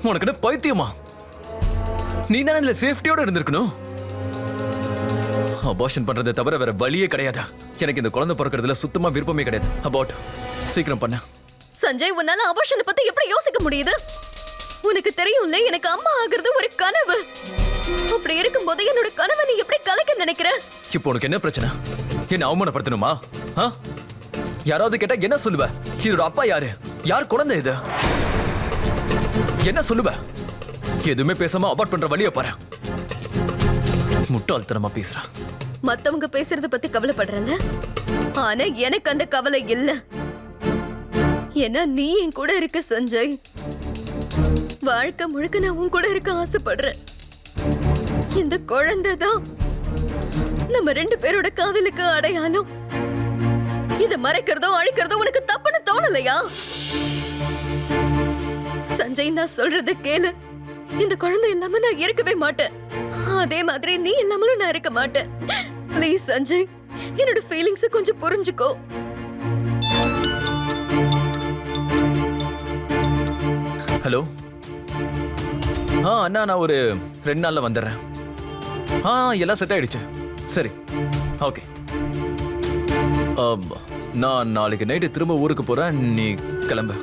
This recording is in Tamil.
உனக்கு என்ன பைத்தியமா? நீ தானே இதுல சேஃப்டியோட இருந்திருக்கணும். அபார்ஷன் பண்றதை தவிர வேற வழியே கிடையாது. எனக்கு இந்த குழந்தை பிறக்கிறதுல சுத்தமா விருப்பமே கிடையாது. அபார்ட் சீக்கிரம் பண்ண. சஞ்சய், உன்னால அபார்ஷனை பத்தி எப்படி யோசிக்க முடியுது? உனக்கு தெரியும்ல, எனக்கு அம்மா ஆகிறது ஒரு கனவு. அப்படி இருக்கும்போது என்னோட கனவை நீ எப்படி கலைக்க நினைக்கிற? இப்போ உனக்கு என்ன பிரச்சனை? என்ன அவமானப்படுத்தணுமா? யாராவது கேட்டா என்ன சொல்லுவ? இதோட அப்பா யாரு? யார் குழந்தை இது? என்ன சொல்லுவ? எதுவுமே பேசாம அபார்ட் பண்ற வழிய பாரு. முட்டாள்தனமா பேசுற. மத்தவங்க பேசுறத பத்தி கவலைப்படுறல, ஆனா எனக்கு அந்த கவலை இல்ல. ஏன்னா நீ என் கூட இருக்க சஞ்சய். வாழ்க்கை முழுக்க நான் உன் கூட இருக்க ஆசைப்படுறேன். இந்த குழந்தை தான் நம்ம 2 பேரோட காதலுக்கு அடையாளம். இத மறைக்கிறதோ அழிக்கிறதோ உனக்கு தப்புன்னு தோணலையா? சஞ்சய், நான் சொல்றத கேளு. இந்த குழந்தை இல்லாம நான் இருக்கவே மாட்டேன். அதே மாதிரி நீ இல்லாமலும் நான் இருக்க மாட்டேன். ப்ளீஸ் சஞ்சய், என்னோட ஃபீலிங்ஸ் கொஞ்சம் புரிஞ்சுக்கோ. ஹலோ. அண்ணா, நான் ஒரு 2 நாள்ல வந்துடுறேன். எல்லாம் செட் ஆயிடுச்சு. சரி, ஓகே. நான் நாளைக்கு நைட்டு திரும்ப ஊருக்கு போறேன். நீ கிளம்பு.